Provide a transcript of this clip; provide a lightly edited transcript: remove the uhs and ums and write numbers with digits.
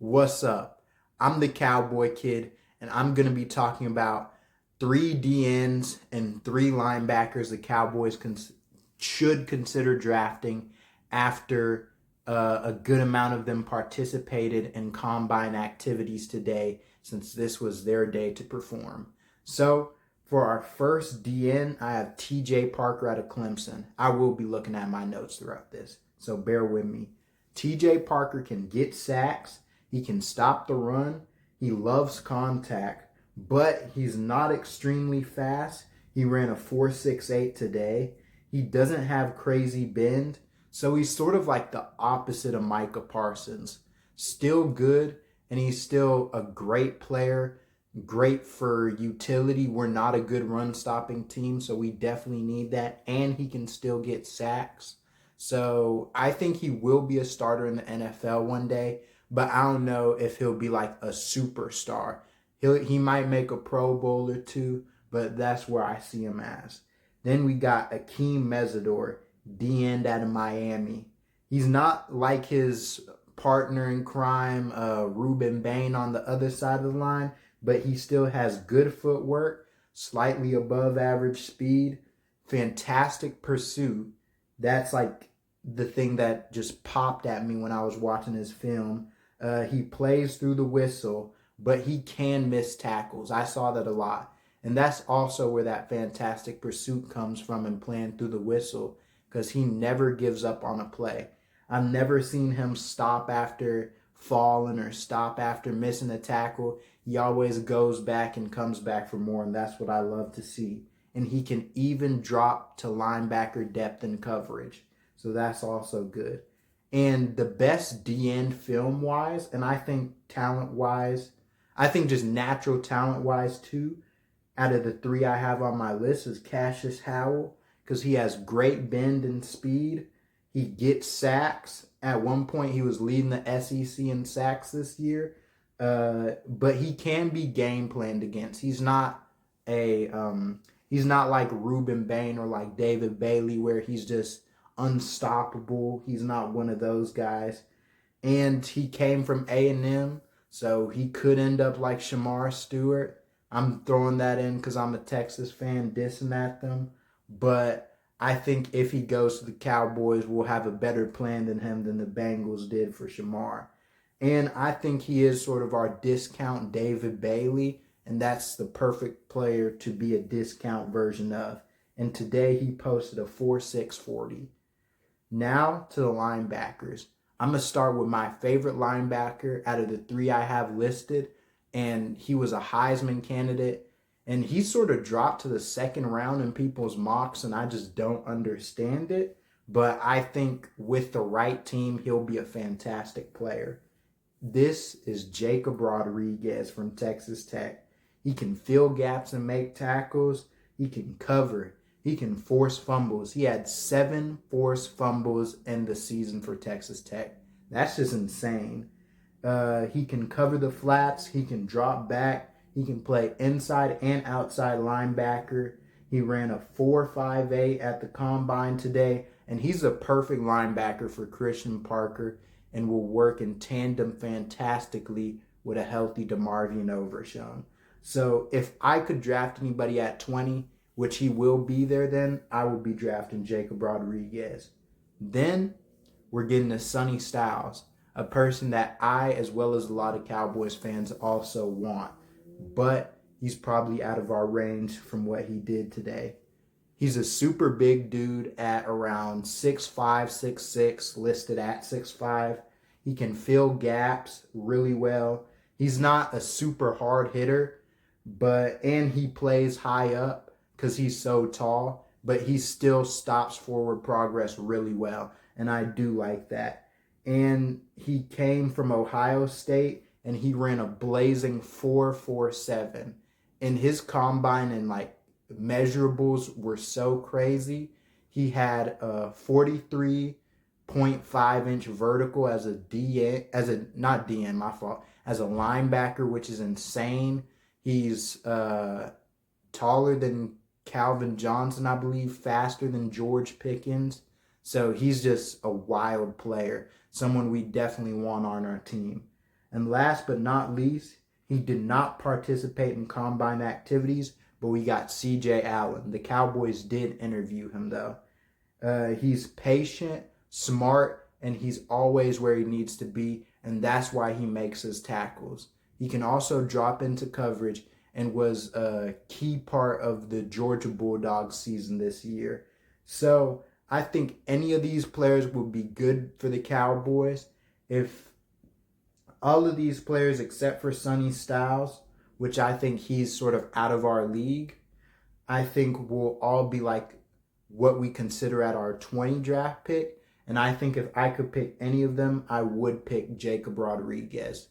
What's up? I'm the Cowboy Kid, and I'm going to be talking about three DNs and three linebackers the Cowboys should consider drafting after a good amount of them participated in combine activities today, since this was their day to perform. So, for our first DN, I have TJ Parker out of Clemson. I will be looking at my notes throughout this, so bear with me. TJ Parker can get sacks. He can stop the run. He loves contact, but he's not extremely fast. He ran a 4.68 today. He doesn't have crazy bend, so he's sort of like the opposite of Micah Parsons. Still good, and he's still a great player, great for utility. We're not a good run stopping team, so we definitely need that, and he can still get sacks. So I think he will be a starter in the NFL one day, but I don't know if he'll be like a superstar. He might make a Pro Bowl or two, but that's where I see him as. Then we got Akeem Mesidor, D end out of Miami. He's not like his partner in crime, Ruben Bain, on the other side of the line, but he still has good footwork, slightly above average speed, fantastic pursuit. That's like the thing that just popped at me when I was watching his film. He plays through the whistle, but he can miss tackles. I saw that a lot. And that's also where that fantastic pursuit comes from, and playing through the whistle, because he never gives up on a play. I've never seen him stop after falling or stop after missing a tackle. He always goes back and comes back for more, and that's what I love to see. And he can even drop to linebacker depth and coverage. So that's also good. And the best DN film wise, and I think talent wise, I think just natural talent wise too, out of the three I have on my list is Cassius Howell, because he has great bend and speed. He gets sacks. At one point, he was leading the SEC in sacks this year, but he can be game planned against. A he's not like Ruben Bain or like David Bailey, where he's just unstoppable. He's not one of those guys. And he came from A&M, so he could end up like Shamar Stewart. I'm throwing that in because I'm a Texas fan dissing at them. But I think if he goes to the Cowboys, we'll have a better plan than the Bengals did for Shamar. And I think he is sort of our discount David Bailey, and that's the perfect player to be a discount version of. And today he posted a 4.640. Now to the linebackers. I'm going to start with my favorite linebacker out of the three I have listed, and he was a Heisman candidate. And he sort of dropped to the second round in people's mocks, and I just don't understand it. But I think with the right team, he'll be a fantastic player. This is Jacob Rodriguez from Texas Tech. He can fill gaps and make tackles. He can cover. He can force fumbles. He had 7 forced fumbles in the season for Texas Tech. That's just insane. He can cover the flats. He can drop back. He can play inside and outside linebacker. He ran a 4.58 at the combine today, and he's a perfect linebacker for Christian Parker and will work in tandem fantastically with a healthy DeMarvion Overshown. So if I could draft anybody at 20, which he will be there then, I would be drafting Jacob Rodriguez. Then we're getting to Sonny Styles, a person that I, as well as a lot of Cowboys fans, also want. But he's probably out of our range from what he did today. He's a super big dude at around 6'5", 6'6", listed at 6'5". He can fill gaps really well. He's not a super hard hitter, and he plays high up because he's so tall, but he still stops forward progress really well, and I do like that. And he came from Ohio State, and he ran a blazing 4.47. And his combine and like measurables were so crazy. He had a 43.5-inch vertical as a as a linebacker, which is insane. He's taller than Calvin Johnson, I believe, faster than George Pickens. So he's just a wild player, someone we definitely want on our team. And last but not least, he did not participate in combine activities, but we got CJ Allen. The Cowboys did interview him, though. He's patient, smart, and he's always where he needs to be, and that's why he makes his tackles. He can also drop into coverage and was a key part of the Georgia Bulldogs season this year. So I think any of these players would be good for the Cowboys. If all of these players, except for Sonny Styles, which I think he's sort of out of our league, I think will all be like what we consider at our 20 draft pick. And I think if I could pick any of them, I would pick Jacob Rodriguez.